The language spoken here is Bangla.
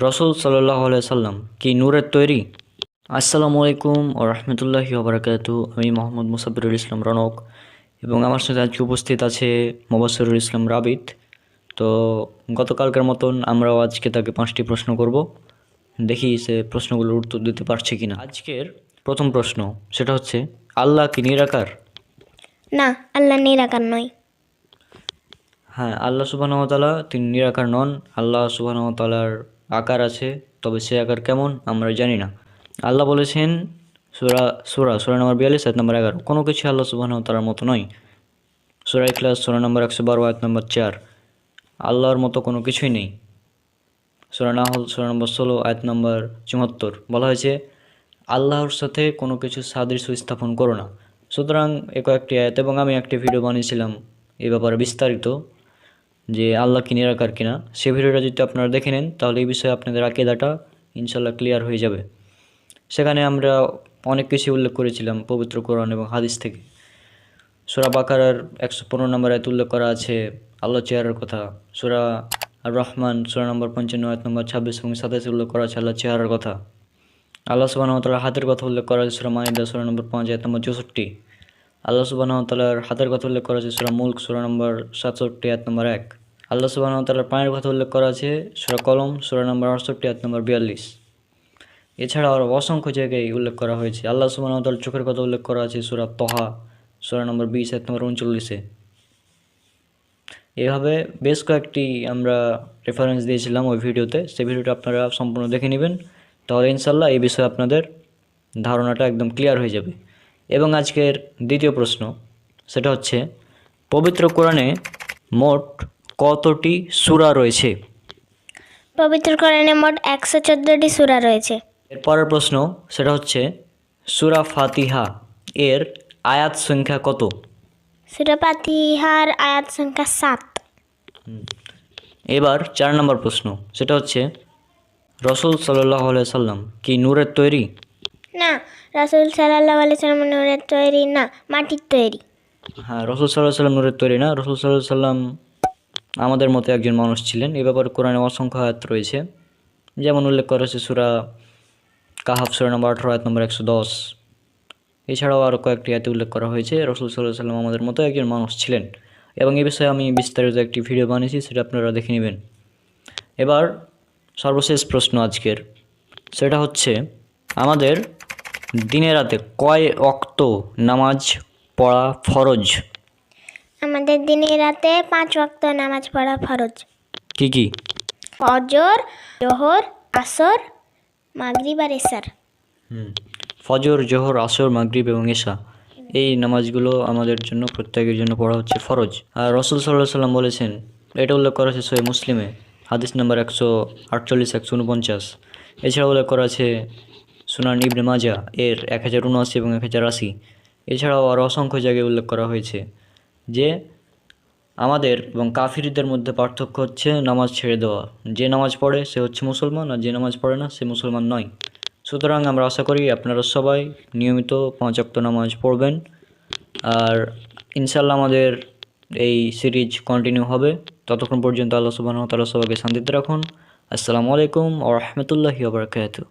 রসুল সাল্লাহ সাল্লাম কি নূরের তৈরি? আসসালামু আলাইকুম ও রহমতুল্লাহি ওবরাকাতু। আমি মোহাম্মদ মুসাব্বিরুল ইসলাম রনক এবং আমার সাথে আজকে উপস্থিত আছে মোবাশ্বেরুল ইসলাম রাবিত। তো গতকালকার মতন আমরাও আজকে তাকে 5টি প্রশ্ন করব, দেখি সে প্রশ্নগুলোর উত্তর দিতে পারছে কিনা। আজকের প্রথম প্রশ্ন সেটা হচ্ছে, আল্লাহ কি নিরাকার? না, আল্লাহ নিরাকার নয়। হ্যাঁ, আল্লাহ সুবহানাহু ওয়া তাআলা তিনি নিরাকার নন। আল্লাহ সুবহানাহু ওয়া তাআলার আকার আছে, তবে সে আকার কেমন আমরা জানি না। আল্লাহ বলেছেন সূরা নম্বর 42 আয়াত নম্বর 11, কোনো কিছু আল্লাহ সুবহানাহু ওয়া তাআলার মতো নয়। সূরা ইখলাস সূরা নম্বর 112 আয়াত নম্বর 4, আল্লাহর মতো কোনো কিছুই নেই। সূরা নাহল সূরা নম্বর 16 আয়াত নম্বর 74 বলা হয়েছে, আল্লাহর সাথে কোনো কিছু সাদৃশ্য স্থাপন করো না। সুতরাং এ কয়েকটি আয়াত, এবং আমি একটি ভিডিও বানিয়েছিলাম এই ব্যাপারে বিস্তারিত, যে আল্লাহ কি নিরাকার কিনা। সে ভিডিওটা যদি আপনারা দেখে নেন তাহলে এই বিষয়ে আপনাদের আকীদাটা ইনশাল্লাহ ক্লিয়ার হয়ে যাবে। সেখানে আমরা অনেক কিছু উল্লেখ করেছিলাম পবিত্র কোরআন এবং হাদিস থেকে। সূরা বাকারার 115 নম্বর আয়াত উল্লেখ করা আছে আল্লাহ চেহারার কথা। সূরা আর রহমান সূরা নম্বর 55 আয়াত নম্বর 26 এবং 27 উল্লেখ করা আছে আল্লাহ চেহারার কথা। আল্লাহ সুবহানাহু ওয়া তাআলার হাতের কথা উল্লেখ করা আছে সূরা মাইদা সূরা নম্বর 5 আয়াত নম্বর 64। আল্লাহ সুবহানাহু ওয়া তাআলার হাতের কথা উল্লেখ করা আছে সূরা মুলক সূরা নম্বর 67 আয়াত নম্বর 1। আল্লাহ সুবহানাহু ওয়া তাআলার পায়ের কথা উল্লেখ করা আছে সূরা কলম সূরা নম্বর 68 আয়াত নম্বর 42। এছাড়াও আরও অসংখ্য জায়গায় উল্লেখ করা হয়েছে। আল্লাহ সুবহানাহু ওয়া তাআলার চোখের কথা উল্লেখ করা আছে সূরা তহা সূরা নম্বর 20 আয়াত নম্বর 39-এ। এভাবে বেশ কয়েকটি আমরা রেফারেন্স দিয়েছিলাম ওই ভিডিওতে। সেই ভিডিওটা আপনারা সম্পূর্ণ দেখে নেবেন, তাহলে ইনশাল্লাহ এই বিষয়ে আপনাদের ধারণাটা একদম ক্লিয়ার হয়ে যাবে। এবং আজকের দ্বিতীয় প্রশ্ন সেটা হচ্ছে, পবিত্র কোরআনে মোট কতটি সূরা রয়েছে? পবিত্র কোরআনে মোট 114টি সূরা রয়েছে। এর পরের প্রশ্ন সেটা হচ্ছে, সূরা ফাতিহা এর আয়াত সংখ্যা কত? সূরা ফাতিহার আয়াত সংখ্যা 7। এবার 4 নম্বর প্রশ্ন সেটা হচ্ছে, রসুল সাল্লাহ সাল্লাম কি নূরের তৈরি? না, রাসূল সাল্লাল্লাহু আলাইহি সাল্লাম নূরের তৈরি না, মাটির তৈরি। হ্যাঁ, রসুল সাল্লাহ সাল্লাম নূরের তৈরি না। রসুল সাল্লাহ সাল্লাম আমাদের মতো একজন মানুষ ছিলেন। এ ব্যাপারে কোরআনে অসংখ্য আয়াত রয়েছে, যেমন উল্লেখ করা হয়েছে সূরা কাহাফ সূরা নম্বর 18 আয়াত নম্বর 110। এছাড়াও আরও কয়েকটি আয়াতে উল্লেখ করা হয়েছে রসুল সাল্লাহ সাল্লাম আমাদের মতো একজন মানুষ ছিলেন, এবং এ বিষয়ে আমি বিস্তারিত একটি ভিডিও বানিয়েছি, সেটা আপনারা দেখে নেবেন। এবার সর্বশেষ প্রশ্ন আজকের সেটা হচ্ছে, আমাদের দিনে রাতে কয় ওয়াক্ত নামাজ পড়া ফরজ? আমাদের দিনে রাতে 5 ওয়াক্ত নামাজ পড়া ফরজ। কি কি? ফজর, যোহর, আসর, মাগরিব আর এশার। ফজর, জোহর, আসর, মাগরিব এবং এশা, এই নামাজগুলো আমাদের জন্য প্রত্যেকের জন্য পড়া হচ্ছে ফরজ। আর রসুল সাল্লাহ সাল্লাম বলেছেন, এটা উল্লেখ করা আছে সহিহ মুসলিমে হাদিস নাম্বার 148 149। এছাড়াও উল্লেখ করা আছে সুনান ইবনে মাজা এর 1079 এবং 1080। এছাড়াও আরও অসংখ্য জায়গায় উল্লেখ করা হয়েছে যে আমাদের এবং কাফিরদের মধ্যে পার্থক্য হচ্ছে নামাজ ছেড়ে দেওয়া। যে নামাজ পড়ে সে হচ্ছে মুসলমান, আর যে নামাজ পড়ে না সে মুসলমান নয়। সুতরাং আমরা আশা করি আপনারা সবাই নিয়মিত 5 ওয়াক্ত নামাজ পড়বেন, আর ইনশাল্লাহ আমাদের এই সিরিজ কন্টিনিউ হবে। ততক্ষণ পর্যন্ত আল্লাহ সুবহানাহু ওয়া তাআলা সবাইকে শান্তিতে রাখুন। আসসালামু আলাইকুম ওয়া রাহমাতুল্লাহি ওয়া বারাকাতুহু।